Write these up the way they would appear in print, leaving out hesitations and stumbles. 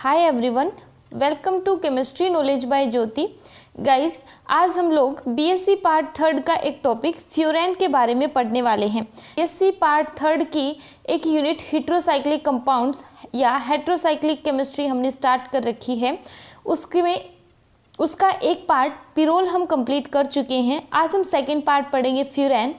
Hi everyone, welcome to chemistry knowledge by Jyoti. Guys, आज हम लोग बीएससी पार्ट थर्ड का एक टॉपिक फ्यूरेन के बारे में पढ़ने वाले हैं। बीएससी पार्ट थर्ड की एक यूनिट हेट्रोसाइक्लिक कंपाउंड्स या हेट्रोसाइक्लिक केमिस्ट्री हमने स्टार्ट कर रखी है। उसका एक पार्ट पिरोल हम कंप्लीट कर चुके हैं। आज हम सेकेंड पार्ट पढ़ेंगे फ्यूरेन।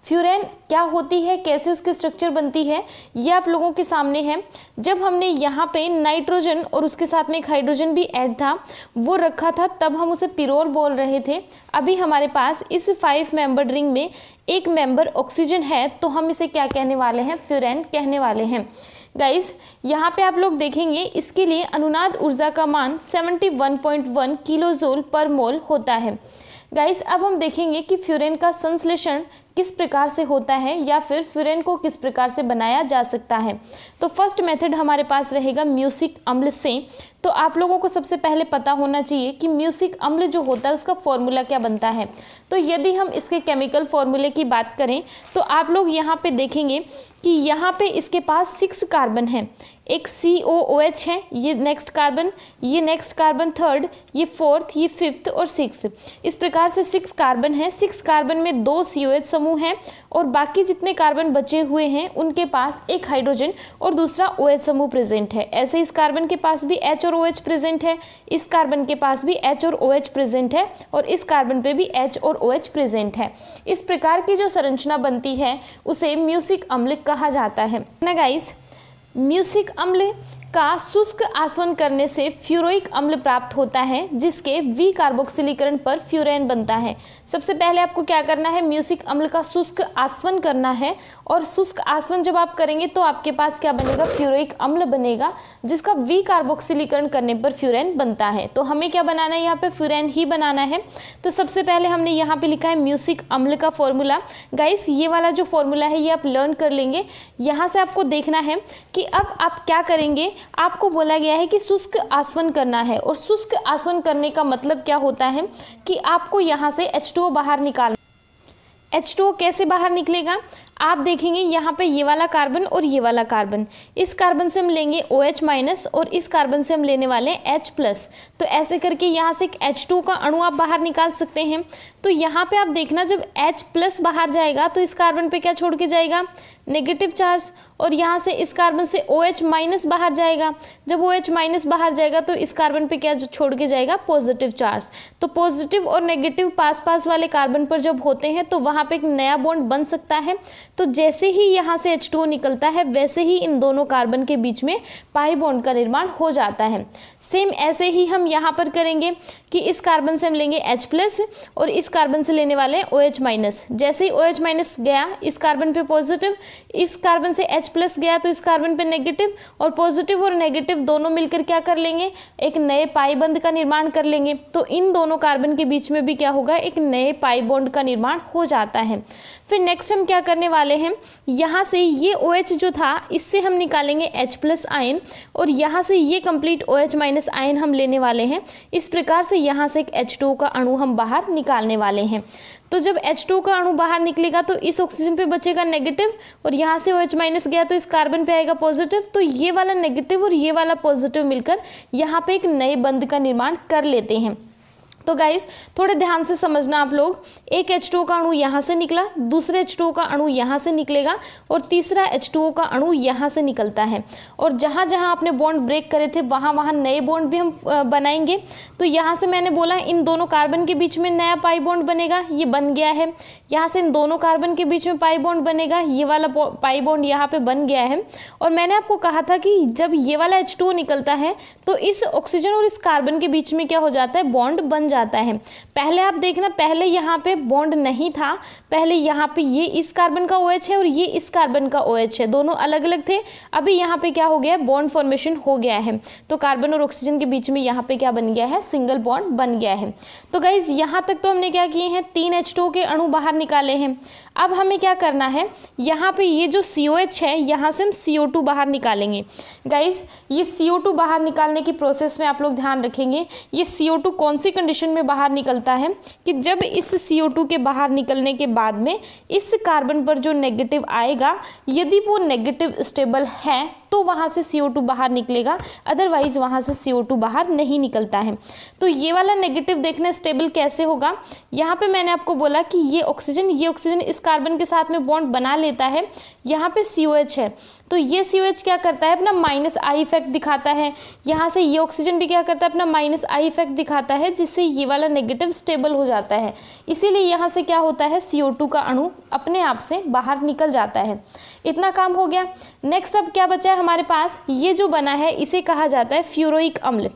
फ्यूरेन क्या होती है, कैसे उसकी स्ट्रक्चर बनती है, ये आप लोगों के सामने है। जब हमने यहाँ पे नाइट्रोजन और उसके साथ में एक हाइड्रोजन भी ऐड था वो रखा था, तब हम उसे पिरोल बोल रहे थे। अभी हमारे पास इस 5 मेंबर रिंग में एक मेंबर ऑक्सीजन है, तो हम इसे क्या कहने वाले हैं, फ्यूरेन कहने वाले हैं। गाइस, यहाँ पे आप लोग देखेंगे इसके लिए अनुनाद ऊर्जा का मान 71.1 किलोजूल पर मोल होता है। गाइस, अब हम देखेंगे कि फ्यूरेन का संश्लेषण किस प्रकार से होता है या फिर फ्यूरेन को किस प्रकार से बनाया जा सकता है। तो फर्स्ट मेथड हमारे पास रहेगा म्यूसिक अम्ल से। तो आप लोगों को सबसे पहले पता होना चाहिए कि म्यूसिक अम्ल जो होता है उसका फॉर्मूला क्या बनता है। तो यदि हम इसके केमिकल फॉर्मूले की बात करें तो आप लोग यहाँ पे देखेंगे कि यहाँ पे इसके पास 6 कार्बन है। एक COOH है, ये नेक्स्ट कार्बन, ये नेक्स्ट कार्बन थर्ड, ये फोर्थ, ये फिफ्थ और 6। इस प्रकार से 6 कार्बन है। 6 कार्बन में 2 COH समूह हैं और बाकी जितने कार्बन बचे हुए हैं उनके पास एक हाइड्रोजन और दूसरा OH समूह प्रेजेंट है। ऐसे इस कार्बन के पास भी H और OH प्रेजेंट है, इस कार्बन के पास भी H और OH प्रेजेंट है और इस कार्बन पे भी H और OH प्रेजेंट है। इस प्रकार की जो संरचना बनती है उसे म्यूसिक अम्ल कहा जाता है ना गाइस। म्यूसिक अम्ल का शुष्क आसवन करने से फ्यूरोइक अम्ल प्राप्त होता है, जिसके V कार्बोक्सिलीकरण पर फ्यूरेन बनता है। सबसे पहले आपको क्या करना है, म्यूसिक अम्ल का शुष्क आसवन करना है और शुष्क आसवन जब आप करेंगे तो आपके पास क्या बनेगा, फ्यूरोइक अम्ल बनेगा, जिसका V कार्बोक्सिलीकरण करने पर फ्यूरेन बनता है। तो हमें क्या बनाना है, यहाँ पे फ्यूरेन ही बनाना है। तो सबसे पहले हमने यहाँ पे लिखा है म्यूसिक अम्ल का फॉर्मूला। गाइस, ये वाला जो फॉर्मूला है ये आप लर्न कर लेंगे। यहाँ से आपको देखना है कि अब आप क्या करेंगे। आपको बोला गया है कि शुष्क आसवन करना है और शुष्क आसवन करने का मतलब क्या होता है कि आपको यहाँ से H2O बाहर निकालना। H2O कैसे बाहर निकलेगा, आप देखेंगे यहाँ पे ये वाला कार्बन और ये वाला कार्बन, इस कार्बन से हम लेंगे OH- और इस कार्बन से हम लेने वाले H+। तो ऐसे करके यहाँ से एक H2 का अणु आप बाहर निकाल सकते हैं। तो यहाँ पे आप देखना, जब H+ बाहर जाएगा तो इस कार्बन पे क्या छोड़ के जाएगा, नेगेटिव चार्ज, और यहाँ से इस कार्बन से OH- बाहर जाएगा। जब OH- बाहर जाएगा तो इस कार्बन पे क्या छोड़ के जाएगा, पॉजिटिव चार्ज। तो पॉजिटिव और नेगेटिव पास पास वाले कार्बन पर जब होते हैं तो वहाँ पे एक नया बॉन्ड बन सकता है। तो जैसे ही यहाँ से H2O निकलता है वैसे ही इन दोनों कार्बन के बीच में पाई बॉन्ड का निर्माण हो जाता है। सेम ऐसे ही हम यहाँ पर करेंगे कि इस कार्बन से हम लेंगे H+ और इस कार्बन से लेने वाले OH-। जैसे ही OH- गया इस कार्बन पे पॉजिटिव, इस कार्बन से H+ गया तो इस कार्बन पे नेगेटिव, और पॉजिटिव और नेगेटिव दोनों मिलकर क्या कर लेंगे, एक नए पाई बंध का निर्माण कर लेंगे। तो इन दोनों कार्बन के बीच में भी क्या होगा, एक नए पाई बॉन्ड का निर्माण हो जाता है। फिर नेक्स्ट हम क्या करने वाले हैं, यहाँ से ये OH जो था इससे हम निकालेंगे H+ आयन और यहाँ से ये कंप्लीट OH- आयन हम लेने वाले हैं। इस प्रकार से यहाँ से एक H2O का अणु हम बाहर निकालने वाले हैं। तो जब H2O का अणु बाहर निकलेगा तो इस ऑक्सीजन पे बचेगा नेगेटिव और यहाँ से OH- गया तो इस कार्बन पे आएगा पॉजिटिव। तो ये वाला नेगेटिव और ये वाला पॉजिटिव मिलकर यहाँ पे एक नए बंध का निर्माण कर लेते हैं। तो गाइस, थोड़े ध्यान से समझना आप लोग, एक H2O का अणु यहाँ से निकला, दूसरे H2O का अणु यहाँ से निकलेगा और तीसरा H2O का अणु यहाँ से निकलता है। और जहाँ जहाँ आपने बॉन्ड ब्रेक करे थे वहाँ वहाँ नए बॉन्ड भी हम बनाएंगे। तो यहाँ से मैंने बोला इन दोनों कार्बन के बीच में नया पाई बॉन्ड बनेगा, ये बन गया है। यहाँ से इन दोनों कार्बन के बीच में पाई बॉन्ड बनेगा, ये वाला पाई बॉन्ड यहाँ पे बन गया है। और मैंने आपको कहा था कि जब ये वाला H2O निकलता है तो इस ऑक्सीजन और इस कार्बन के बीच में क्या हो जाता है, बॉन्ड बन जाता है। पहले आप देखना, पहले यहाँ पे बॉन्ड नहीं था, पहले यहाँ पे ये इस कार्बन का OH है और ये इस कार्बन का OH है, दोनों अलग अलग थे। अभी यहाँ पे क्या हो गया, बॉन्ड फॉर्मेशन हो गया है। तो कार्बन और ऑक्सीजन के बीच में यहाँ पे क्या बन गया है, सिंगल बॉन्ड बन गया है। तो गाइज, यहाँ तक तो हमने क्या किए हैं, 3 H2O के अणु बाहर निकाले हैं। अब हमें क्या करना है, यहाँ पे ये जो COH है यहाँ से हम CO2 बाहर निकालेंगे। गाइज, ये CO2 बाहर निकालने की प्रोसेस में आप लोग ध्यान रखेंगे, ये CO2 कौन सी कंडीशन में बाहर निकलता है कि जब इस CO2 के बाहर निकलने के बाद में इस कार्बन पर जो नेगेटिव आएगा, यदि वो नेगेटिव स्टेबल है तो वहाँ से CO2 बाहर निकलेगा, अदरवाइज वहाँ से CO2 बाहर नहीं निकलता है। तो ये वाला नेगेटिव देखना स्टेबल कैसे होगा, यहाँ पे मैंने आपको बोला कि ये ऑक्सीजन इस कार्बन के साथ में बॉन्ड बना लेता है, यहाँ पे COH है, तो ये COH क्या करता है, अपना -I इफेक्ट दिखाता है, यहाँ से ये ऑक्सीजन भी क्या करता है, अपना -I इफेक्ट दिखाता है, जिससे ये वाला नेगेटिव स्टेबल हो जाता है। इसीलिए यहाँ से क्या होता है, CO2 का अणु अपने आप से बाहर निकल जाता है। इतना काम हो गया। नेक्स्ट अब क्या बचा है हमारे पास, ये जो बना है इसे कहा जाता है फ्यूरोइक अम्ल।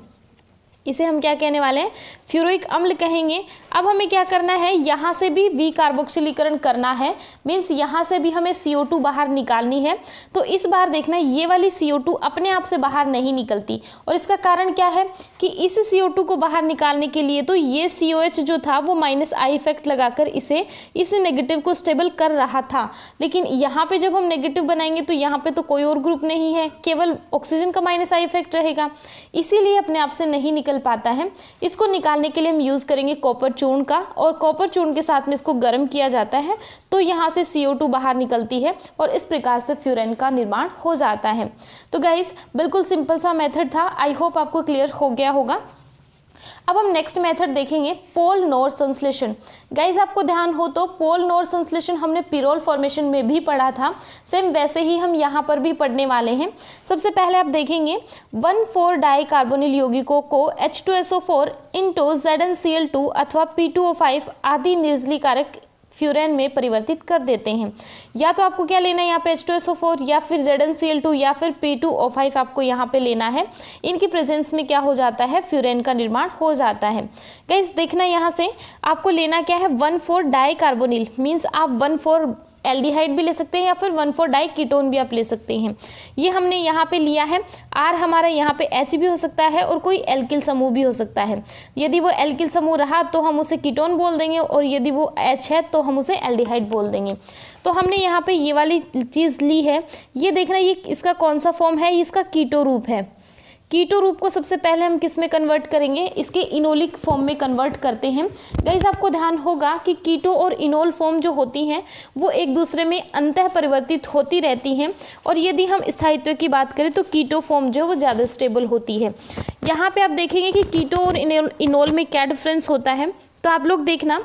इसे हम क्या कहने वाले हैं, फ्यूरोइक अम्ल कहेंगे। अब हमें क्या करना है, यहाँ से भी विकार्बोक्सिलीकरण करना है, मीन्स यहाँ से भी हमें CO2 बाहर निकालनी है। तो इस बार देखना ये वाली CO2 अपने आप से बाहर नहीं निकलती, और इसका कारण क्या है कि इस CO2 को बाहर निकालने के लिए तो ये COH जो था वो -I इफेक्ट लगाकर इस नेगेटिव को स्टेबल कर रहा था, लेकिन यहाँ पे जब हम नेगेटिव बनाएंगे तो यहाँ पे तो कोई और ग्रुप नहीं है, केवल ऑक्सीजन का -I इफेक्ट रहेगा, इसीलिए अपने आप से नहीं निकल पाता है। इसको निकालने के लिए हम यूज करेंगे कॉपर चूर्ण का, और कॉपर चूर्ण के साथ में इसको गर्म किया जाता है, तो यहाँ से CO2 बाहर निकलती है और इस प्रकार से फ्यूरेन का निर्माण हो जाता है। तो गाइस बिल्कुल सिंपल सा मेथड था, आई होप आपको क्लियर हो गया होगा। अब हम नेक्स्ट मेथड देखेंगे, पोल नोर संश्लेषण। गाइज आपको ध्यान हो तो पोल नोर संश्लेषण हमने पिरोल फॉर्मेशन में भी पढ़ा था, सेम वैसे ही हम यहाँ पर भी पढ़ने वाले हैं। सबसे पहले आप देखेंगे 1,4 डाई कार्बोनिल यौगिकों को H2SO4 इंटू ZnCl2 अथवा P2O5 आदि निर्जलीकारक फ्यूरेन में परिवर्तित कर देते हैं। या तो आपको क्या लेना है यहाँ पे H2SO4 या फिर ZnCl2 या फिर P2O5 आपको यहाँ पे लेना है। इनकी प्रेजेंस में क्या हो जाता है, फ्यूरेन का निर्माण हो जाता है। गाइस देखना यहाँ से आपको लेना क्या है, 1,4 डाई कार्बोनिल, मीन्स आप 1,4 एल्डिहाइड भी ले सकते हैं या फिर 1,4 डाई कीटोन भी आप ले सकते हैं। ये हमने यहाँ पे लिया है। R हमारा यहाँ पे H भी हो सकता है और कोई एल्किल समूह भी हो सकता है। यदि वो एल्किल समूह रहा तो हम उसे कीटोन बोल देंगे, और यदि वो H है तो हम उसे एल्डिहाइड बोल देंगे। तो हमने यहाँ पे ये वाली चीज़ ली है। ये देखना ये इसका कौन सा फॉर्म है, इसका कीटो रूप है। कीटो रूप को सबसे पहले हम किस में कन्वर्ट करेंगे, इसके इनोलिक फॉर्म में कन्वर्ट करते हैं। गाइस आपको ध्यान होगा कि कीटो और इनोल फॉर्म जो होती हैं वो एक दूसरे में अंतः परिवर्तित होती रहती हैं, और यदि हम स्थायित्व की बात करें तो कीटो फॉर्म जो है वो ज़्यादा स्टेबल होती है। यहाँ पे आप देखेंगे कि कीटो और इनोल में क्या डिफरेंस होता है। तो आप लोग देखना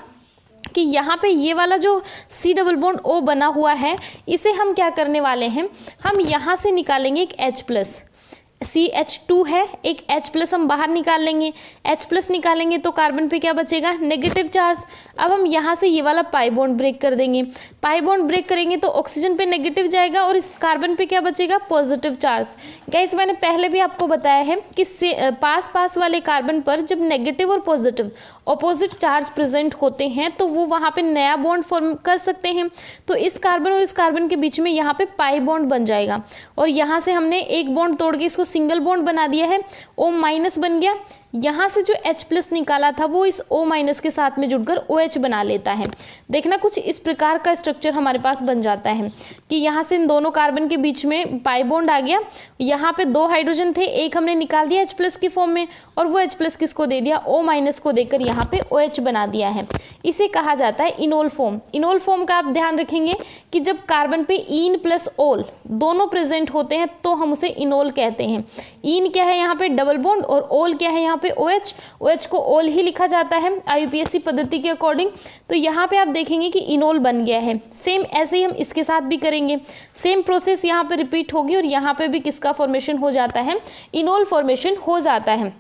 कि यहाँ पे ये वाला जो C डबल बॉन्ड O बना हुआ है, इसे हम क्या करने वाले हैं, हम यहाँ से निकालेंगे एक H+, CH2 है, एक H+ हम बाहर निकाल लेंगे। H+ निकालेंगे तो कार्बन पे क्या बचेगा, नेगेटिव चार्ज। अब हम यहाँ से ये वाला पाई बॉन्ड ब्रेक कर देंगे। पाई बॉन्ड ब्रेक करेंगे तो ऑक्सीजन पे नेगेटिव जाएगा और इस कार्बन पे क्या बचेगा, पॉजिटिव चार्ज। गाइस मैंने पहले भी आपको बताया है कि पास वाले कार्बन पर जब नेगेटिव और पॉजिटिव ऑपोजिट चार्ज प्रेजेंट होते हैं तो वो वहाँ पे नया बॉन्ड फॉर्म कर सकते हैं। तो इस कार्बन और इस कार्बन के बीच में यहाँ पे पाई बॉन्ड बन जाएगा, और यहाँ से हमने एक बॉन्ड तोड़ के इसको सिंगल बॉन्ड बना दिया है, O- बन गया। यहाँ से जो H+ निकाला था वो इस O- के साथ में जुड़कर OH बना लेता है। देखना कुछ इस प्रकार का स्ट्रक्चर हमारे पास बन जाता है कि यहाँ से इन दोनों कार्बन के बीच में पाई बॉन्ड आ गया। यहाँ पे 2 हाइड्रोजन थे, एक हमने निकाल दिया H+ की फॉर्म में, और वो H+ किसको दे दिया, O- को देकर यहाँ पे OH बना दिया है। इसे कहा जाता है इनोल फॉर्म। इनोल फॉर्म का आप ध्यान रखेंगे कि जब कार्बन पे इन प्लस ओल दोनों प्रेजेंट होते हैं तो हम उसे इनोल कहते हैं। इन क्या है यहाँ पे डबल बॉन्ड, और ओल क्या है यहाँ पे OH। OH को ओल ही लिखा जाता है IUPAC पद्धति के अकॉर्डिंग। तो यहाँ पे आप देखेंगे कि इनोल बन गया है। सेम ऐसे ही हम इसके साथ भी करेंगे, सेम प्रोसेस यहाँ पे रिपीट होगी, और यहाँ पे भी किसका फॉर्मेशन हो जाता है, इनोल फॉर्मेशन हो जाता है।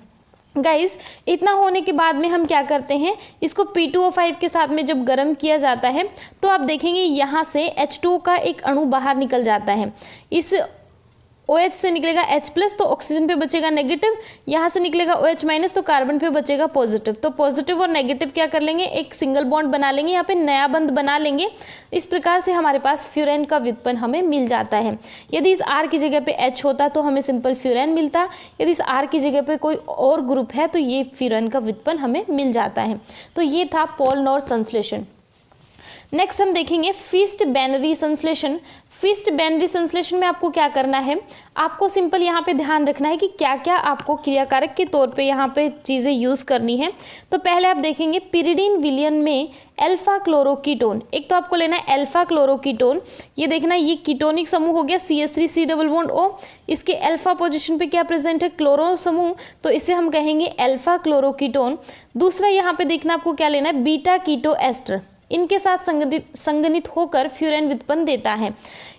गाइस इतना होने के बाद में हम क्या करते हैं, इसको P2O5 के साथ में जब गर्म किया जाता है तो आप देखेंगे यहाँ से H2O का एक अणु बाहर निकल जाता है। इस OH से निकलेगा H+, तो ऑक्सीजन पे बचेगा नेगेटिव, यहाँ से निकलेगा OH- तो कार्बन पे बचेगा पॉजिटिव। तो पॉजिटिव और नेगेटिव क्या कर लेंगे, एक सिंगल बॉन्ड बना लेंगे, यहाँ पे नया बंध बना लेंगे। इस प्रकार से हमारे पास फ्यूरेन का व्युत्पन्न हमें मिल जाता है। यदि इस R की जगह पे H होता तो हमें सिंपल फ्यूरेन मिलता, यदि इस R की जगह पे कोई और ग्रुप है तो ये फ्यूरेन का व्युत्पन्न हमें मिल जाता है। तो ये था पोल नोर संश्लेषण। नेक्स्ट हम देखेंगे फीस्ट बैनरी संश्लेषण। फीस्ट बैनरी संश्लेषण में आपको क्या करना है, आपको सिंपल यहाँ पे ध्यान रखना है कि क्या क्या आपको क्रियाकारक के तौर पे यहाँ पे चीज़ें यूज़ करनी है। तो पहले आप देखेंगे पिरिडीन विलयन में अल्फा क्लोरोकीटोन, एक तो आपको लेना है अल्फा क्लोरोकीटोन। ये देखना ये कीटोनिक समूह हो गया CH3C डबल बॉन्ड O, इसके अल्फा पोजीशन पे क्या प्रेजेंट है, क्लोरो समूह, तो इसे हम कहेंगे अल्फा क्लोरोकीटोन। दूसरा यहाँ पे देखना आपको क्या लेना है, बीटा कीटो एस्टर, इनके साथ संगनित होकर फ्यूरेन व्युत्पन्न देता है।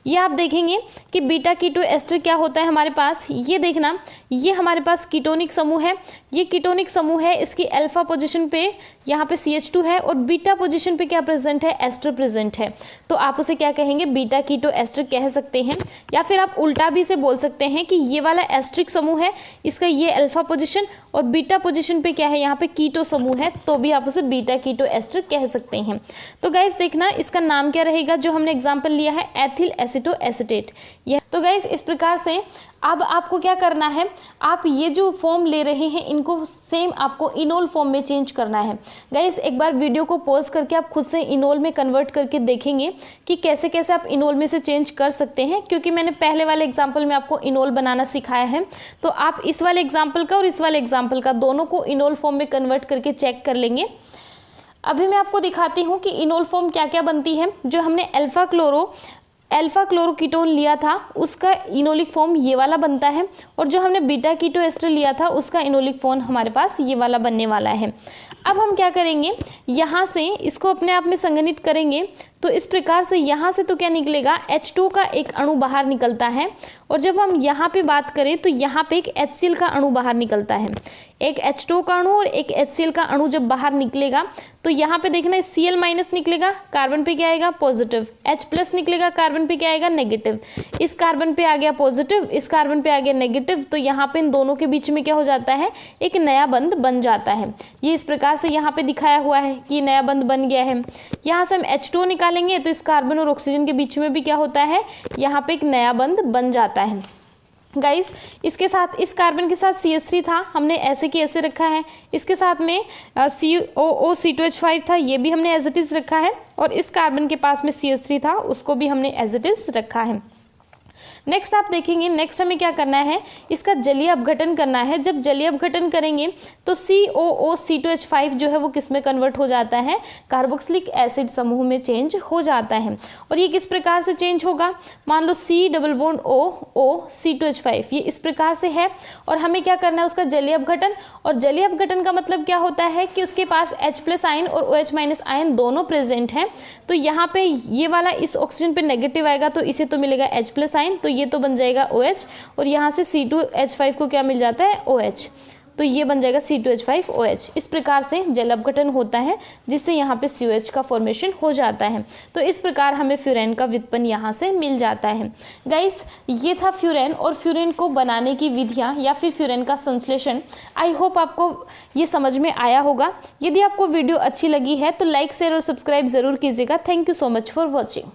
ये आप देखेंगे कि बीटा कीटो एस्टर क्या होता है हमारे पास, ये देखना ये हमारे पास कीटोनिक समूह है, ये कीटोनिक समूह है, इसकी अल्फा पोजीशन पे यहाँ पे CH2 है और बीटा पोजीशन पे क्या प्रेजेंट है, एस्टर प्रेजेंट है। तो आप उसे क्या कहेंगे, बीटा कीटो एस्टर कह सकते हैं, या फिर आप उल्टा भी से बोल सकते हैं कि ये वाला एस्ट्रिक समूह है, इसका ये अल्फा पोजीशन और बीटा पोजीशन पे क्या है, यहाँ पे कीटो समूह है, तो भी आप उसे बीटा कीटो एस्टर कह सकते हैं। तो गाइस देखना इसका नाम क्या रहेगा, जो हमने एग्जाम्पल लिया है एथिल एसिटो एसिटेट। यह तो गाइस इस प्रकार से अब आपको क्या करना है, आप ये जो फॉर्म ले रहे हैं इनको सेम आपको इनोल फॉर्म में चेंज करना है। गाइस एक बार वीडियो को पॉज करके आप खुद से इनोल में कन्वर्ट करके देखेंगे कि कैसे कैसे आप इनोल में से चेंज कर सकते हैं, क्योंकि मैंने पहले वाले एग्जाम्पल में आपको इनोल बनाना सिखाया है। तो आप इस वाले एग्जाम्पल का और इस वाले एग्जाम्पल का दोनों को इनोल फॉर्म में कन्वर्ट करके चेक कर लेंगे। अभी मैं आपको दिखाती हूँ कि इनोल फॉर्म क्या क्या बनती है। जो हमने अल्फा क्लोरोकीटोन लिया था उसका इनोलिक फॉर्म ये वाला बनता है, और जो हमने बीटा कीटो एस्टर लिया था उसका इनोलिक फॉर्म हमारे पास ये वाला बनने वाला है। अब हम क्या करेंगे, यहाँ से इसको अपने आप में संगनित करेंगे, तो इस प्रकार से यहाँ से तो क्या निकलेगा, H2 का एक अणु बाहर निकलता है, और जब हम यहाँ पे बात करें तो यहाँ पे एक HCl का अणु बाहर निकलता है। एक H2 का अणु और एक HCl का अणु जब बाहर निकलेगा तो यहाँ पे देखना Cl माइनस निकलेगा, कार्बन पे क्या आएगा पॉजिटिव, H प्लस निकलेगा, कार्बन पे क्या आएगा नेगेटिव, इस कार्बन पे आ गया पॉजिटिव, इस कार्बन पे आ गया नेगेटिव, तो यहाँ पे इन दोनों के बीच में क्या हो जाता है, एक नया बंध बन जाता है। ये इस प्रकार से यहाँ पे दिखाया हुआ है कि नया बंध बन गया है। यहाँ से हम H2 निकालेंगे तो इस कार्बन और ऑक्सीजन के बीच में भी क्या होता है, यहाँ पे एक नया बंध बन जाता है। गाइस इसके साथ इस कार्बन के साथ CH3 था, हमने ऐसे की ऐसे रखा है, इसके साथ में COO(C2H5) था, ये भी हमने एज इट इज रखा है, और इस कार्बन के पास में CH3 था उसको भी हमने एज इट इज रखा है। नेक्स्ट आप देखेंगे, नेक्स्ट हमें क्या करना है, इसका जलीय अपघटन करना है। जब जलीय अपघटन करेंगे तो COO(C2H5) जो है वो किस में कन्वर्ट हो जाता है, कार्बोक्सिलिक एसिड समूह में चेंज हो जाता है। और ये किस प्रकार से चेंज होगा, मान लो C डबल बॉन्ड O(C2H5) ये इस प्रकार से है, और हमें क्या करना है उसका जलीय अपघटन। और जलीय अपघटन का मतलब क्या होता है कि उसके पास H प्लस आयन और OH माइनस आयन दोनों प्रेजेंट हैं। तो यहाँ पे ये वाला इस ऑक्सीजन पे नेगेटिव आएगा तो इसे तो मिलेगा H प्लस आयन, तो ये तो बन जाएगा OH, और यहाँ से C2H5 को क्या मिल जाता है OH, तो ये बन जाएगा C2H5OH। इस प्रकार से जल अपघटन होता है जिससे यहाँ पे COH का फॉर्मेशन हो जाता है। तो इस प्रकार हमें फ्यूरेन का व्युत्पन्न यहाँ से मिल जाता है। गाइस ये था फ्यूरेन और फ्यूरेन को बनाने की विधियाँ या फिर फ्यूरेन का संश्लेषण। आई होप आपको ये समझ में आया होगा। यदि आपको वीडियो अच्छी लगी है तो लाइक शेयर और सब्सक्राइब जरूर कीजिएगा। Thank you so much for watching.